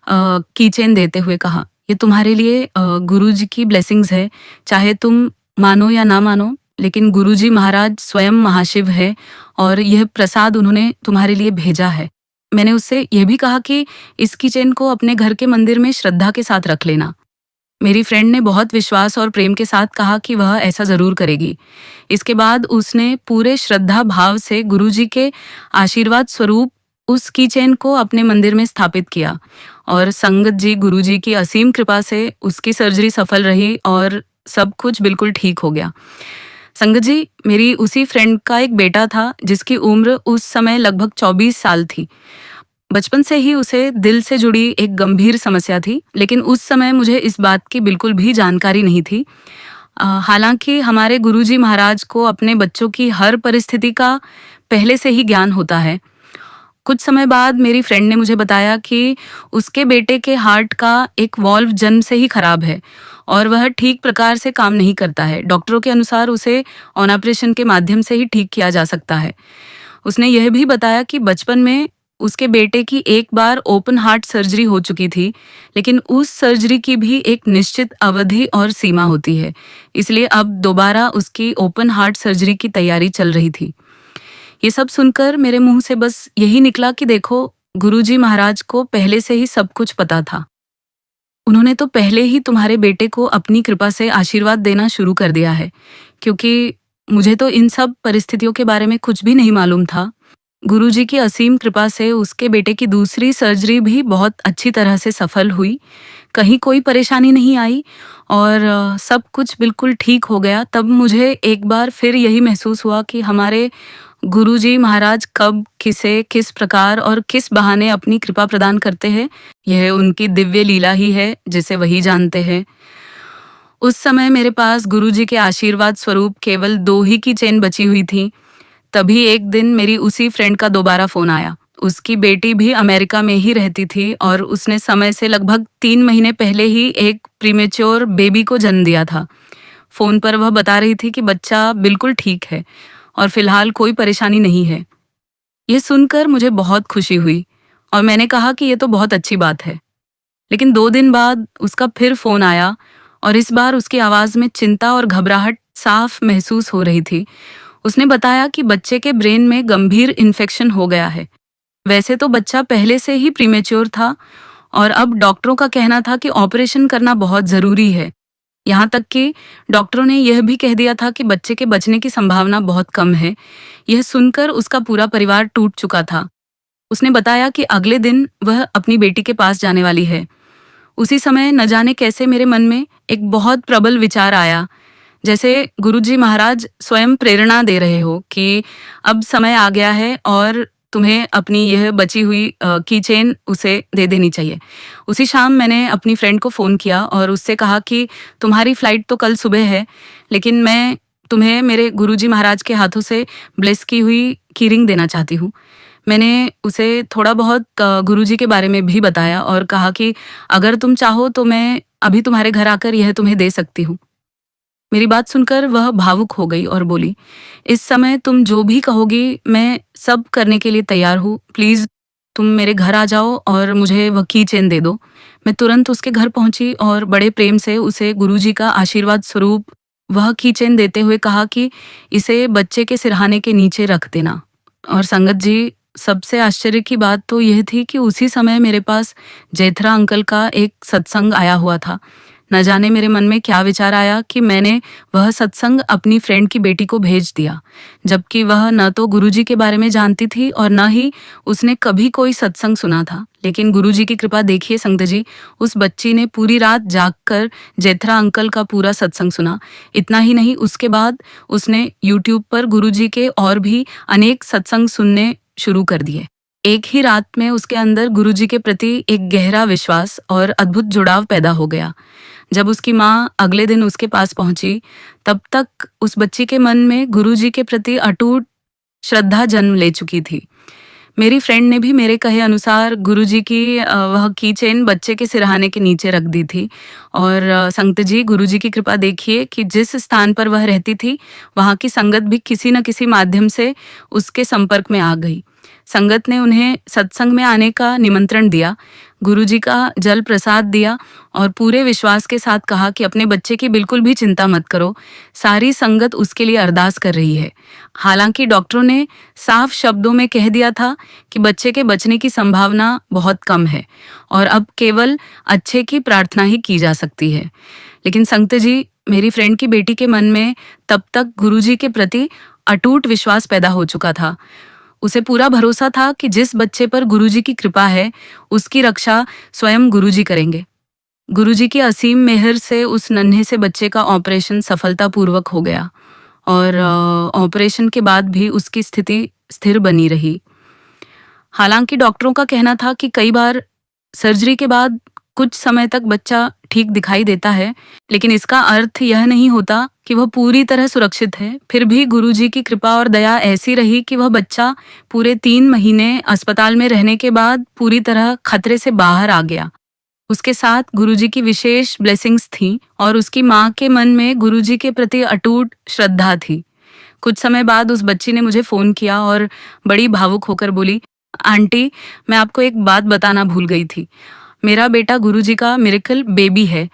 कीचेन देते हुए कहा, ये तुम्हारे लिए गुरुजी की ब्लेसिंग्स है। चाहे तुम मानो या ना मानो, लेकिन गुरुजी महाराज स्वयं महाशिव है और यह प्रसाद उन्होंने तुम्हारे लिए भेजा है। मैंने उससे यह भी कहा कि इस कीचेन को अपने घर के मंदिर में श्रद्धा के साथ रख लेना। मेरी फ्रेंड ने बहुत विश्वास और प्रेम के साथ कहा कि वह ऐसा जरूर करेगी। इसके बाद उसने पूरे श्रद्धा भाव से गुरुजी के आशीर्वाद स्वरूप उस कीचेन को अपने मंदिर में स्थापित किया और संगत जी गुरुजी की असीम कृपा से उसकी सर्जरी सफल रही और सब कुछ बिल्कुल ठीक हो गया। संगत जी, मेरी उसी फ्रेंड का एक बेटा था जिसकी उम्र उस समय लगभग 24 साल थी। बचपन से ही उसे दिल से जुड़ी एक गंभीर समस्या थी, लेकिन उस समय मुझे इस बात की बिल्कुल भी जानकारी नहीं थी। हालांकि हमारे गुरुजी महाराज को अपने बच्चों की हर परिस्थिति का पहले से ही ज्ञान होता है। कुछ समय बाद मेरी फ्रेंड ने मुझे बताया कि उसके बेटे के हार्ट का एक वॉल्व जन्म से ही खराब है और वह ठीक प्रकार से काम नहीं करता है। डॉक्टरों के अनुसार उसे ऑन ऑपरेशन के माध्यम से ही ठीक किया जा सकता है। उसने यह भी बताया कि बचपन में उसके बेटे की एक बार ओपन हार्ट सर्जरी हो चुकी थी, लेकिन उस सर्जरी की भी एक निश्चित अवधि और सीमा होती है, इसलिए अब दोबारा उसकी ओपन हार्ट सर्जरी की तैयारी चल रही थी। ये सब सुनकर मेरे मुंह से बस यही निकला कि देखो, गुरुजी महाराज को पहले से ही सब कुछ पता था। उन्होंने तो पहले ही तुम्हारे बेटे को अपनी कृपा से आशीर्वाद देना शुरू कर दिया है, क्योंकि मुझे तो इन सब परिस्थितियों के बारे में कुछ भी नहीं मालूम था। गुरुजी की असीम कृपा से उसके बेटे की दूसरी सर्जरी भी बहुत अच्छी तरह से सफल हुई। कहीं कोई परेशानी नहीं आई और सब कुछ बिल्कुल ठीक हो गया। तब मुझे एक बार फिर यही महसूस हुआ कि हमारे गुरुजी महाराज कब, किसे, किस प्रकार और किस बहाने अपनी कृपा प्रदान करते हैं, यह उनकी दिव्य लीला ही है जिसे वही जानते हैं। उस समय मेरे पास गुरुजी के आशीर्वाद स्वरूप केवल 2 ही की चेन बची हुई थी। तभी एक दिन मेरी उसी फ्रेंड का दोबारा फोन आया। उसकी बेटी भी अमेरिका में ही रहती थी और उसने समय से लगभग 3 महीने पहले ही एक प्रीमेच्योर बेबी को जन्म दिया था। फोन पर वह बता रही थी कि बच्चा बिल्कुल ठीक है और फिलहाल कोई परेशानी नहीं है। ये सुनकर मुझे बहुत खुशी हुई और मैंने कहा कि ये तो बहुत अच्छी बात है। लेकिन 2 दिन बाद उसका फिर फोन आया और इस बार उसकी आवाज में चिंता और घबराहट साफ महसूस हो रही थी। उसने बताया कि बच्चे के ब्रेन में गंभीर इन्फेक्शन हो गया है। वैसे तो बच्चा पहले से ही प्रीमेच्योर था और अब डॉक्टरों का कहना था कि ऑपरेशन करना बहुत जरूरी है। यहाँ तक कि डॉक्टरों ने यह भी कह दिया था कि बच्चे के बचने की संभावना बहुत कम है। यह सुनकर उसका पूरा परिवार टूट चुका था। उसने बताया कि अगले दिन वह अपनी बेटी के पास जाने वाली है। उसी समय न जाने कैसे मेरे मन में एक बहुत प्रबल विचार आया, जैसे गुरुजी महाराज स्वयं प्रेरणा दे रहे हो कि अब समय आ गया है और तुम्हें अपनी यह बची हुई की चेन उसे दे देनी चाहिए। उसी शाम मैंने अपनी फ्रेंड को फ़ोन किया और उससे कहा कि तुम्हारी फ़्लाइट तो कल सुबह है, लेकिन मैं तुम्हें मेरे गुरुजी महाराज के हाथों से ब्लेस की हुई की रिंग देना चाहती हूँ। मैंने उसे थोड़ा बहुत गुरुजी के बारे में भी बताया और कहा कि अगर तुम चाहो तो मैं अभी तुम्हारे घर आकर यह तुम्हें दे सकती हूँ। मेरी बात सुनकर वह भावुक हो गई और बोली, इस समय तुम जो भी कहोगी मैं सब करने के लिए तैयार हूँ। प्लीज तुम मेरे घर आ जाओ और मुझे वह की चेन दे दो। मैं तुरंत उसके घर पहुंची और बड़े प्रेम से उसे गुरुजी का आशीर्वाद स्वरूप वह की चेन देते हुए कहा कि इसे बच्चे के सिरहाने के नीचे रख देना। और संगत जी, सबसे आश्चर्य की बात तो यह थी कि उसी समय मेरे पास जैथरा अंकल का एक सत्संग आया हुआ था। न जाने मेरे मन में क्या विचार आया कि मैंने वह सत्संग अपनी फ्रेंड की बेटी को भेज दिया, जबकि वह न तो गुरुजी के बारे में जानती थी और न ही उसने कभी कोई सत्संग सुना था। लेकिन गुरुजी की कृपा देखिए संगत जी, उस बच्ची ने पूरी रात जागकर जैथरा अंकल का पूरा सत्संग सुना। इतना ही नहीं, उसके बाद उसने यूट्यूब पर गुरुजी के और भी अनेक सत्संग सुनने शुरू कर दिए। एक ही रात में उसके अंदर गुरुजी के प्रति एक गहरा विश्वास और अद्भुत जुड़ाव पैदा हो गया। जब उसकी माँ अगले दिन उसके पास पहुंची, तब तक उस बच्ची के मन में गुरुजी के प्रति अटूट श्रद्धा जन्म ले चुकी थी। मेरी फ्रेंड ने भी मेरे कहे अनुसार गुरुजी की वह की चेन बच्चे के सिरहाने के नीचे रख दी थी। और संगत जी, गुरुजी की कृपा देखिए कि जिस स्थान पर वह रहती थी, वहाँ की संगत भी किसी न किसी माध्यम से उसके संपर्क में आ गई। संगत ने उन्हें सत्संग में आने का निमंत्रण दिया, गुरुजी का जल प्रसाद दिया और पूरे विश्वास के साथ कहा कि अपने बच्चे की बिल्कुल भी चिंता मत करो, सारी संगत उसके लिए अरदास कर रही है। हालांकि डॉक्टरों ने साफ शब्दों में कह दिया था कि बच्चे के बचने की संभावना बहुत कम है और अब केवल अच्छे की प्रार्थना ही की जा सकती है। लेकिन संगत जी, मेरी फ्रेंड की बेटी के मन में तब तक गुरुजी के प्रति अटूट विश्वास पैदा हो चुका था। उसे पूरा भरोसा था कि जिस बच्चे पर गुरुजी की कृपा है, उसकी रक्षा स्वयं गुरुजी करेंगे। गुरुजी की असीम मेहर से उस नन्हे से बच्चे का ऑपरेशन सफलतापूर्वक हो गया और ऑपरेशन के बाद भी उसकी स्थिति स्थिर बनी रही। हालांकि डॉक्टरों का कहना था कि कई बार सर्जरी के बाद कुछ समय तक बच्चा ठीक दिखाई देता है, लेकिन इसका अर्थ यह नहीं होता कि वह पूरी तरह सुरक्षित है। फिर भी गुरुजी की कृपा और दया ऐसी रही कि वह बच्चा पूरे 3 महीने अस्पताल में रहने के बाद पूरी तरह खतरे से बाहर आ गया। उसके साथ गुरुजी की विशेष ब्लेसिंग्स थीं और उसकी माँ के मन में गुरुजी के प्रति अटूट श्रद्धा थी। कुछ समय बाद उस बच्ची ने मुझे फ़ोन किया और बड़ी भावुक होकर बोली, आंटी, मैं आपको एक बात बताना भूल गई थी। मेरा बेटा गुरुजी का मिरेकल बेबी है।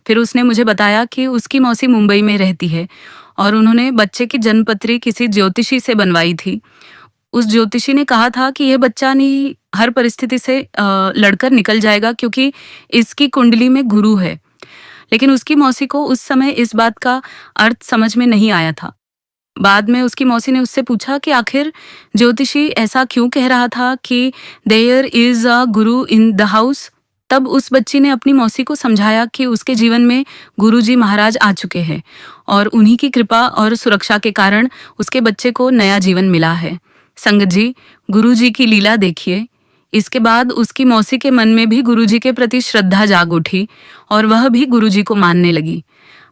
फिर उसने मुझे बताया कि उसकी मौसी मुंबई में रहती है और उन्होंने बच्चे की जन्मपत्री किसी ज्योतिषी से बनवाई थी। उस ज्योतिषी ने कहा था कि यह बच्चा नहीं हर परिस्थिति से लड़कर निकल जाएगा क्योंकि इसकी कुंडली में गुरु है। लेकिन उसकी मौसी को उस समय इस बात का अर्थ समझ में नहीं आया था। बाद में उसकी मौसी ने उससे पूछा कि आखिर ज्योतिषी ऐसा क्यों कह रहा था कि there is a Guru in the house. तब उस बच्ची ने अपनी मौसी को समझाया कि उसके जीवन में गुरुजी महाराज आ चुके हैं और उन्हीं की कृपा और सुरक्षा के कारण उसके बच्चे को नया जीवन मिला है। संगत जी, गुरुजी की लीला देखिए। इसके बाद उसकी मौसी के मन में भी गुरुजी के प्रति श्रद्धा जाग उठी और वह भी गुरुजी को मानने लगी।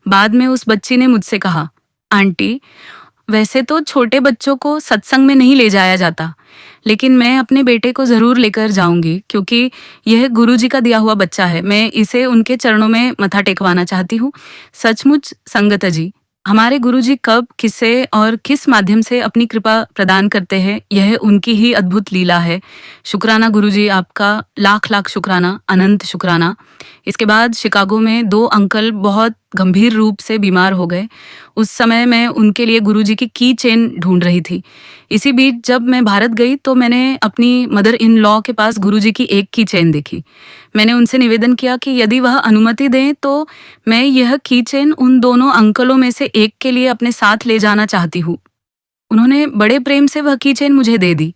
बाद में उस बच्ची ने मुझसे कहा, आंटी, वैसे तो छोटे बच्चों को सत्संग में नहीं ले जाया जाता, लेकिन मैं अपने बेटे को जरूर लेकर जाऊंगी क्योंकि यह गुरुजी का दिया हुआ बच्चा है। मैं इसे उनके चरणों में मथा टेकवाना चाहती हूँ। सचमुच संगत जी, हमारे गुरुजी कब, किसे और किस माध्यम से अपनी कृपा प्रदान करते हैं, यह उनकी ही अद्भुत लीला है। शुक्राना गुरुजी, आपका लाख लाख शुक्राना, अनंत शुक्राना। इसके बाद शिकागो में 2 अंकल बहुत गंभीर रूप से बीमार हो गए। उस समय मैं उनके लिए गुरुजी की चेन ढूंढ रही थी। इसी बीच जब मैं भारत गई तो मैंने अपनी मदर इन लॉ के पास गुरुजी की एक की चेन देखी। मैंने उनसे निवेदन किया कि यदि वह अनुमति दें तो मैं यह की चेन उन दोनों अंकलों में से एक के लिए अपने साथ ले जाना चाहती हूँ। उन्होंने बड़े प्रेम से वह की चेन मुझे दे दी।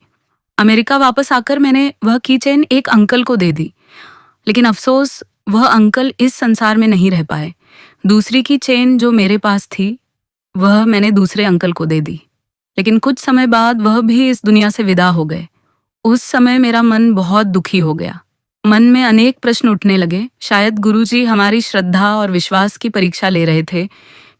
अमेरिका वापस आकर मैंने वह की चेन एक अंकल को दे दी, लेकिन अफसोस वह अंकल इस संसार में नहीं रह पाए। दूसरी की चेन जो मेरे पास थी वह मैंने दूसरे अंकल को दे दी, लेकिन कुछ समय बाद वह भी इस दुनिया से विदा हो गए। उस समय मेरा मन बहुत दुखी हो गया। मन में अनेक प्रश्न उठने लगे। शायद गुरुजी हमारी श्रद्धा और विश्वास की परीक्षा ले रहे थे,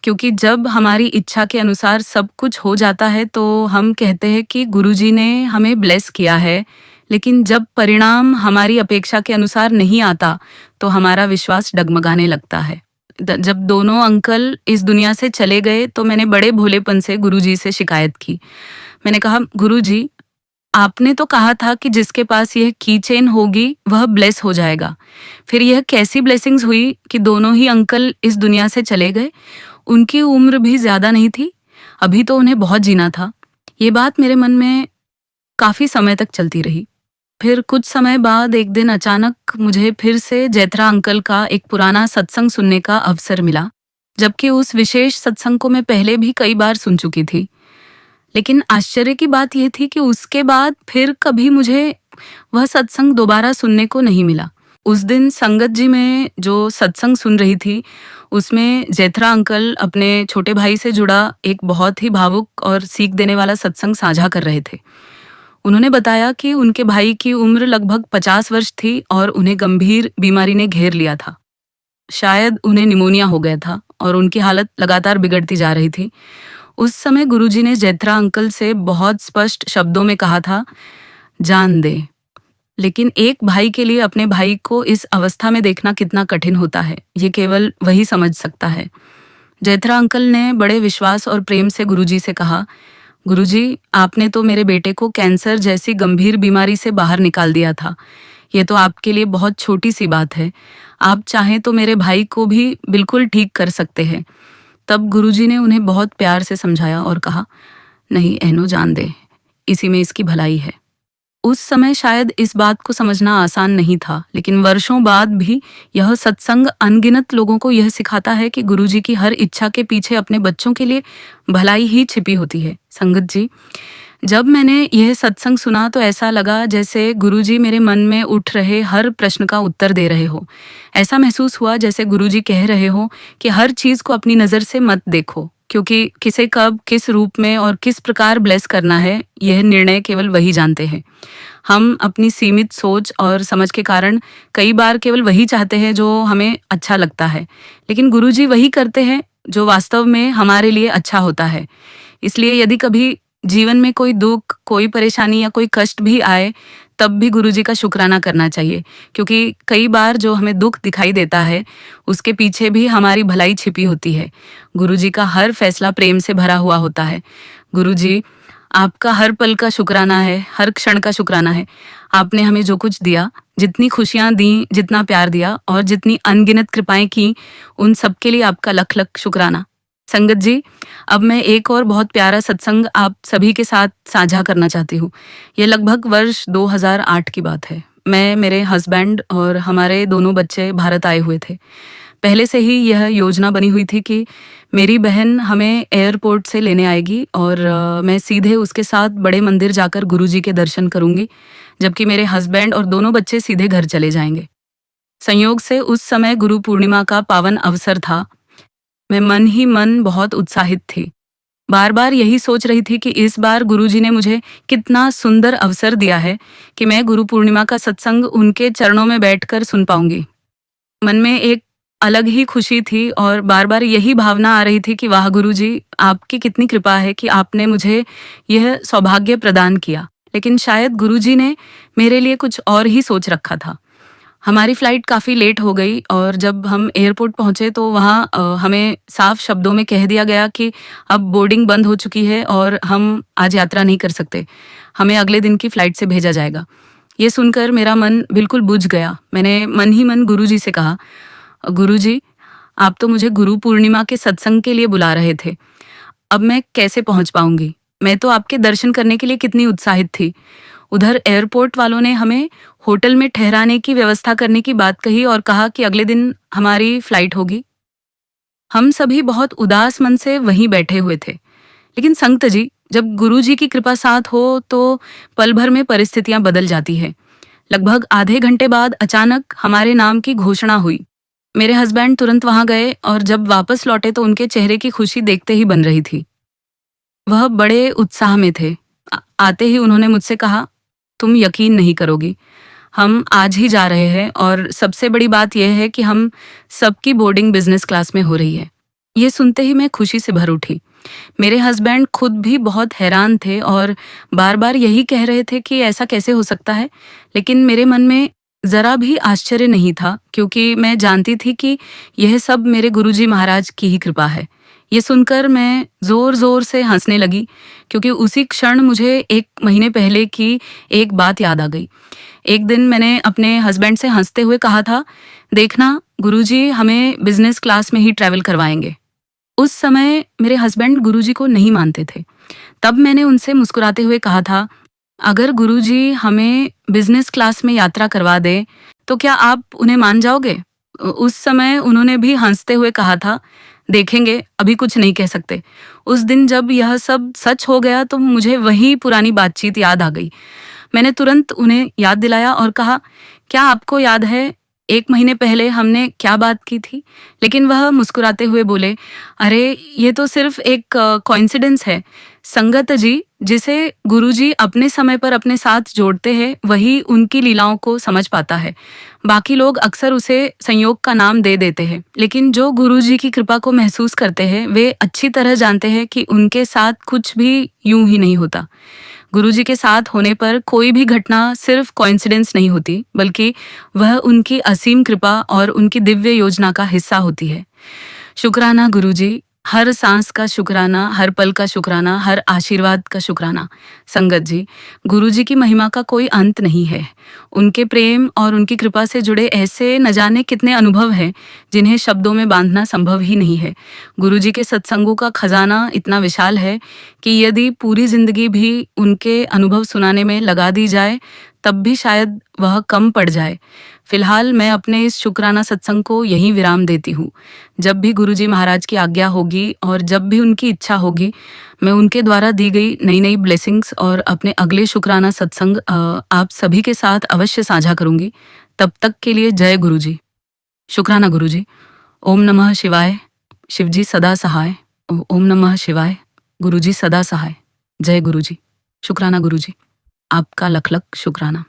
क्योंकि जब हमारी इच्छा के अनुसार सब कुछ हो जाता है तो हम कहते हैं कि गुरुजी ने हमें ब्लेस किया है, लेकिन जब परिणाम हमारी अपेक्षा के अनुसार नहीं आता तो हमारा विश्वास डगमगाने लगता है। जब दोनों अंकल इस दुनिया से चले गए तो मैंने बड़े भोलेपन से गुरुजी से शिकायत की। मैंने कहा, गुरुजी, आपने तो कहा था कि जिसके पास यह की चेन होगी वह ब्लेस हो जाएगा। फिर यह कैसी ब्लेसिंग्स हुई कि दोनों ही अंकल इस दुनिया से चले गए। उनकी उम्र भी ज्यादा नहीं थी, अभी तो उन्हें बहुत जीना था। ये बात मेरे मन में काफी समय तक चलती रही। फिर कुछ समय बाद एक दिन अचानक मुझे फिर से जैत्रा अंकल का एक पुराना सत्संग सुनने का अवसर मिला, जबकि उस विशेष सत्संग को मैं पहले भी कई बार सुन चुकी थी। लेकिन आश्चर्य की बात यह थी कि उसके बाद फिर कभी मुझे वह सत्संग दोबारा सुनने को नहीं मिला। उस दिन संगत जी में जो सत्संग सुन रही थी उसमें जैत्रा अंकल अपने छोटे भाई से जुड़ा एक बहुत ही भावुक और सीख देने वाला सत्संग साझा कर रहे थे। उन्होंने बताया कि उनके भाई की उम्र लगभग 50 वर्ष थी और उन्हें गंभीर बीमारी ने घेर लिया था। शायद उन्हें निमोनिया हो गया था और उनकी हालत लगातार बिगड़ती जा रही थी। उस समय गुरुजी ने जैत्रा अंकल से बहुत स्पष्ट शब्दों में कहा था, जान दे। लेकिन एक भाई के लिए अपने भाई को इस अवस्था में देखना कितना कठिन होता है, ये केवल वही समझ सकता है। जैत्रा अंकल ने बड़े विश्वास और प्रेम से गुरुजी से कहा, गुरुजी, आपने तो मेरे बेटे को कैंसर जैसी गंभीर बीमारी से बाहर निकाल दिया था। ये तो आपके लिए बहुत छोटी सी बात है। आप चाहें तो मेरे भाई को भी बिल्कुल ठीक कर सकते हैं। तब गुरुजी ने उन्हें बहुत प्यार से समझाया और कहा, नहीं एनो, जान दे, इसी में इसकी भलाई है। उस समय शायद इस बात को समझना आसान नहीं था, लेकिन वर्षों बाद भी यह सत्संग अनगिनत लोगों को यह सिखाता है कि गुरुजी की हर इच्छा के पीछे अपने बच्चों के लिए भलाई ही छिपी होती है। संगत जी, जब मैंने यह सत्संग सुना तो ऐसा लगा जैसे गुरुजी मेरे मन में उठ रहे हर प्रश्न का उत्तर दे रहे हो। ऐसा महसूस हुआ जैसे गुरुजी कह रहे हो कि हर चीज को अपनी नजर से मत देखो, क्योंकि किसे कब किस रूप में और किस प्रकार ब्लेस करना है यह निर्णय केवल वही जानते हैं। हम अपनी सीमित सोच और समझ के कारण कई बार केवल वही चाहते हैं जो हमें अच्छा लगता है, लेकिन गुरुजी वही करते हैं जो वास्तव में हमारे लिए अच्छा होता है। इसलिए यदि कभी जीवन में कोई दुख, कोई परेशानी या कोई कष्ट भी आए, तब भी गुरुजी का शुक्राना करना चाहिए, क्योंकि कई बार जो हमें दुख दिखाई देता है उसके पीछे भी हमारी भलाई छिपी होती है। गुरुजी का हर फैसला प्रेम से भरा हुआ होता है। गुरुजी, आपका हर पल का शुक्राना है, हर क्षण का शुक्राना है। आपने हमें जो कुछ दिया, जितनी खुशियां दी, जितना प्यार दिया और जितनी अनगिनत कृपाएं की, उन सब के लिए आपका लख लख शुक्राना। संगत जी, अब मैं एक और बहुत प्यारा सत्संग आप सभी के साथ साझा करना चाहती हूँ। यह लगभग वर्ष 2008 की बात है। मैं, मेरे हस्बैंड और हमारे दोनों बच्चे भारत आए हुए थे। पहले से ही यह योजना बनी हुई थी कि मेरी बहन हमें एयरपोर्ट से लेने आएगी और मैं सीधे उसके साथ बड़े मंदिर जाकर गुरुजी के दर्शन करूंगी, जबकि मेरे हस्बैंड और दोनों बच्चे सीधे घर चले जाएंगे। संयोग से उस समय गुरु पूर्णिमा का पावन अवसर था। मैं मन ही मन बहुत उत्साहित थी। बार बार यही सोच रही थी कि इस बार गुरुजी ने मुझे कितना सुंदर अवसर दिया है कि मैं गुरु पूर्णिमा का सत्संग उनके चरणों में बैठकर सुन पाऊंगी। मन में एक अलग ही खुशी थी और बार बार यही भावना आ रही थी कि वाह गुरुजी, आपकी कितनी कृपा है कि आपने मुझे यह सौभाग्य प्रदान किया। लेकिन शायद गुरुजी ने मेरे लिए कुछ और ही सोच रखा था। हमारी फ्लाइट काफ़ी लेट हो गई और जब हम एयरपोर्ट पहुंचे तो वहाँ हमें साफ शब्दों में कह दिया गया कि अब बोर्डिंग बंद हो चुकी है और हम आज यात्रा नहीं कर सकते। हमें अगले दिन की फ्लाइट से भेजा जाएगा। ये सुनकर मेरा मन बिल्कुल बुझ गया। मैंने मन ही मन गुरुजी से कहा, गुरुजी, आप तो मुझे गुरु पूर्णिमा के सत्संग के लिए बुला रहे थे। अब मैं कैसे पहुंच पाऊंगी? मैं तो आपके दर्शन करने के लिए कितनी उत्साहित थी। उधर एयरपोर्ट वालों ने हमें होटल में ठहराने की व्यवस्था करने की बात कही और कहा कि अगले दिन हमारी फ्लाइट होगी। हम सभी बहुत उदास मन से वहीं बैठे हुए थे। लेकिन संत जी, जब गुरु जी की कृपा साथ हो तो पल भर में परिस्थितियां बदल जाती है। लगभग आधे घंटे बाद अचानक हमारे नाम की घोषणा हुई। मेरे हस्बैंड तुरंत वहां गए और जब वापस लौटे तो उनके चेहरे की खुशी देखते ही बन रही थी। वह बड़े उत्साह में थे। आते ही उन्होंने मुझसे कहा, तुम यकीन नहीं करोगी, हम आज ही जा रहे हैं और सबसे बड़ी बात यह है कि हम सबकी बोर्डिंग बिजनेस क्लास में हो रही है। ये सुनते ही मैं खुशी से भर उठी। मेरे हस्बैंड खुद भी बहुत हैरान थे और बार बार यही कह रहे थे कि ऐसा कैसे हो सकता है। लेकिन मेरे मन में जरा भी आश्चर्य नहीं था, क्योंकि मैं जानती थी कि यह सब मेरे गुरुजी महाराज की ही कृपा है। ये सुनकर मैं जोर जोर से हंसने लगी, क्योंकि उसी क्षण मुझे 1 महीने पहले की एक बात याद आ गई। एक दिन मैंने अपने हस्बैंड से हंसते हुए कहा था, देखना गुरुजी हमें बिजनेस क्लास में ही ट्रैवल करवाएंगे। उस समय मेरे हस्बैंड गुरुजी को नहीं मानते थे। तब मैंने उनसे मुस्कुराते हुए कहा था, अगर गुरुजी हमें बिजनेस क्लास में यात्रा करवा दे तो क्या आप उन्हें मान जाओगे? उस समय उन्होंने भी हंसते हुए कहा था, देखेंगे, अभी कुछ नहीं कह सकते। उस दिन जब यह सब सच हो गया तो मुझे वही पुरानी बातचीत याद आ गई। मैंने तुरंत उन्हें याद दिलाया और कहा, क्या आपको याद है 1 महीने पहले हमने क्या बात की थी? लेकिन वह मुस्कुराते हुए बोले, अरे ये तो सिर्फ एक कोइंसिडेंस है। संगत जी, जिसे गुरुजी अपने समय पर अपने साथ जोड़ते हैं वही उनकी लीलाओं को समझ पाता है। बाकी लोग अक्सर उसे संयोग का नाम दे देते हैं, लेकिन जो गुरुजी की कृपा को महसूस करते हैं वे अच्छी तरह जानते हैं कि उनके साथ कुछ भी यूं ही नहीं होता। गुरुजी के साथ होने पर कोई भी घटना सिर्फ कोइंसिडेंस नहीं होती, बल्कि वह उनकी असीम कृपा और उनकी दिव्य योजना का हिस्सा होती है। शुक्राना गुरुजी, हर सांस का शुक्राना, हर पल का शुक्राना, हर आशीर्वाद का शुक्राना। संगत जी, गुरुजी की महिमा का कोई अंत नहीं है। उनके प्रेम और उनकी कृपा से जुड़े ऐसे न जाने कितने अनुभव हैं जिन्हें शब्दों में बांधना संभव ही नहीं है। गुरुजी के सत्संगों का खजाना इतना विशाल है कि यदि पूरी जिंदगी भी उनके अनुभव सुनाने में लगा दी जाए तब भी शायद वह कम पड़ जाए। फिलहाल मैं अपने इस शुक्राना सत्संग को यहीं विराम देती हूँ। जब भी गुरुजी महाराज की आज्ञा होगी और जब भी उनकी इच्छा होगी, मैं उनके द्वारा दी गई नई नई ब्लेसिंग्स और अपने अगले शुक्राना सत्संग आप सभी के साथ अवश्य साझा करूंगी। तब तक के लिए जय गुरुजी। शुक्राना गुरुजी। ओम नमः शिवाय। शिवजी सदा सहाय। ओम नमः शिवाय। गुरुजी सदा सहाय। जय गुरुजी। शुक्राना गुरुजी। आपका लख लख शुक्राना।